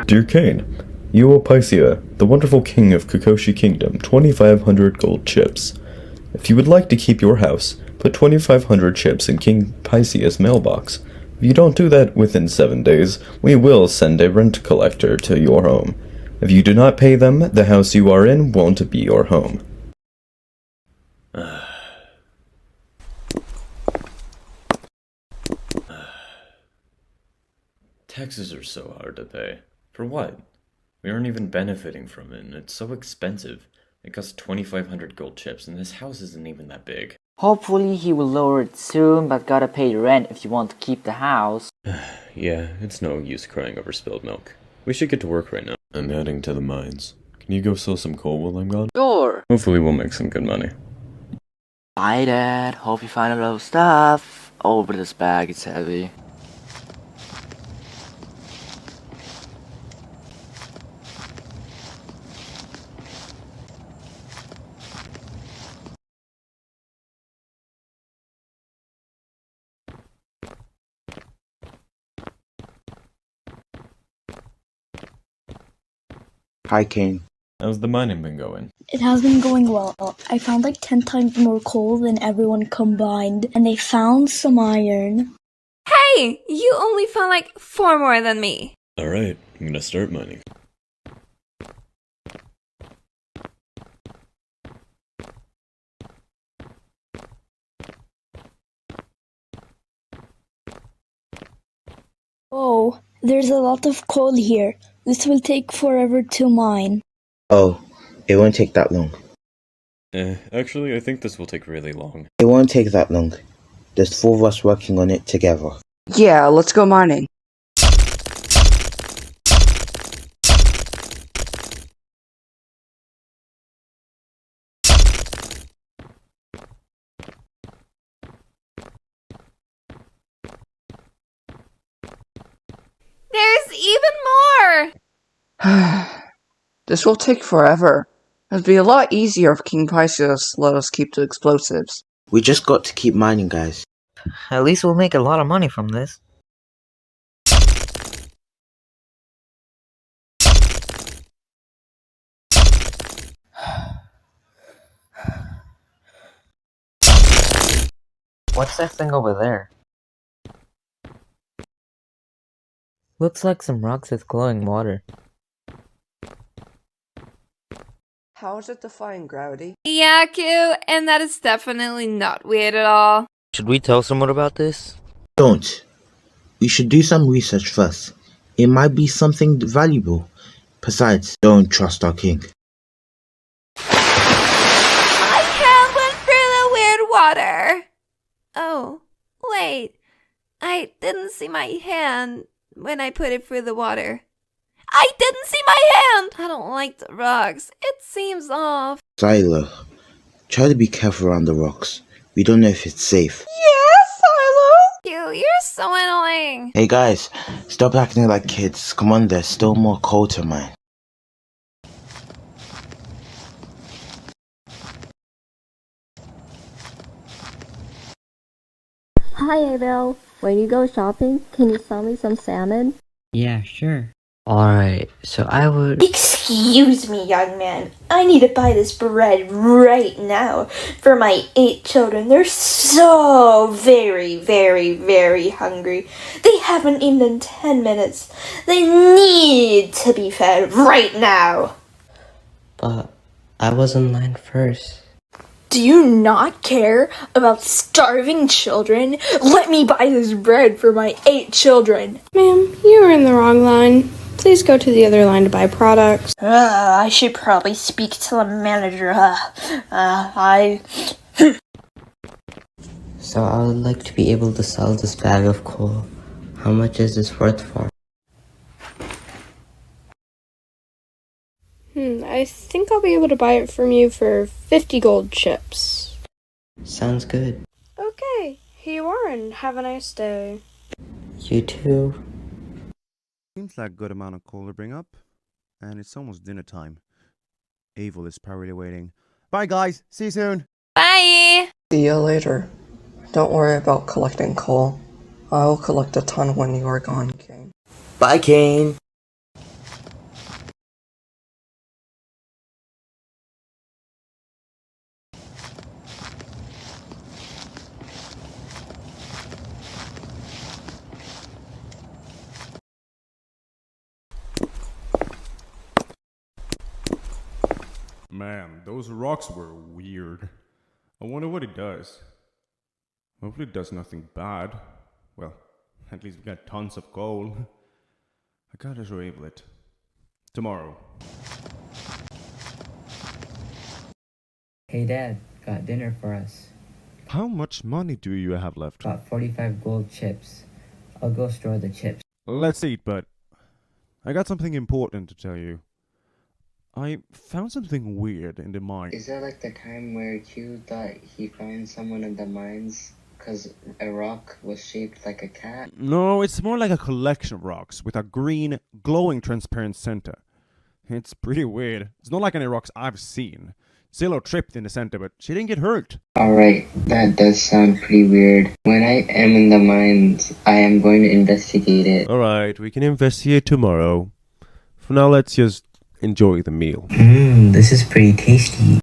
Dear Kane, you owe Pysia, the wonderful king of Kekoshi Kingdom, 2,500 gold chips. If you would like to keep your house, put 2,500 chips in King Pysia's mailbox. If you don't do that within 7 days, we will send a rent collector to your home. If you do not pay them, the house you are in won't be your home. Taxes are so hard to pay. For what? We aren't even benefiting from it, and it's so expensive. It costs 2,500 gold chips, and this house isn't even that big. Hopefully he will lower it soon, but gotta pay the rent if you want to keep the house. Yeah, it's no use crying over spilled milk. We should get to work right now. I'm heading to the mines. Can you go sell some coal while I'm gone? Sure. Hopefully we'll make some good money. Bye, Dad. Hope you find a lot of stuff. Oh, but this bag is heavy. Hi, Kane. How's the mining been going? It has been going well. I found like 10 times more coal than everyone combined, and they found some iron. Hey! You only found like 4 more than me. Alright, I'm gonna start mining. Oh, there's a lot of coal here. This will take forever to mine. Oh, it won't take that long. Actually, I think this will take really long. It won't take that long. There's 4 of us working on it together. Yeah, let's go mining. There's even more! This will take forever. It'd be a lot easier if King Pysius let us keep the explosives. We just got to keep mining, guys. At least we'll make a lot of money from this. What's that thing over there? Looks like some rocks with glowing water. How is it defying gravity? Yeah, Q, and that is definitely not weird at all. Should we tell someone about this? Don't. We should do some research first. It might be something valuable. Besides, don't trust our king. My hand went through the weird water. Oh, wait. I didn't see my hand when I put it through the water. I didn't see my hand! I don't like the rocks. It seems off. Sylow, try to be careful around the rocks. We don't know if it's safe. Yes, Sylow! You're so annoying. Hey guys, stop acting like kids. Come on, there's still more coal to mine. Hi, Abel. When you go shopping, can you sell me some salmon? Yeah, sure. Alright, so I would... Excuse me, young man. I need to buy this bread right now for my 8 children. They're so very hungry. They haven't eaten in 10 minutes. They need to be fed right now. But I was in line first. Do you not care about starving children? Let me buy this bread for my 8 children. Ma'am, you are in the wrong line. Please go to the other line to buy products. I should probably speak to the manager. So I would like to be able to sell this bag of coal. How much is this worth for? I think I'll be able to buy it from you for 50 gold chips. Sounds good. Okay, here you are and have a nice day. You too. Seems like a good amount of coal to bring up. And it's almost dinner time. Evil is probably waiting. Bye guys, see you soon. Bye! See you later. Don't worry about collecting coal. I'll collect a ton when you are gone, King. Bye, Kane. Man, those rocks were weird. I wonder what it does. Hopefully it does nothing bad. Well, at least we got tons of coal. I gotta show it. Tomorrow. Hey Dad, got dinner for us. How much money do you have left? Got 45 gold chips. I'll go store the chips. Let's eat, but I got something important to tell you. I found something weird in the mine. Is that like the time where Q thought he found someone in the mines because a rock was shaped like a cat? No, it's more like a collection of rocks with a green, glowing, transparent center. It's pretty weird. It's not like any rocks I've seen. Sylow tripped in the center, but she didn't get hurt. Alright, that does sound pretty weird. When I am in the mines, I am going to investigate it. Alright, we can investigate tomorrow. For now, let's just enjoy the meal. This is pretty tasty.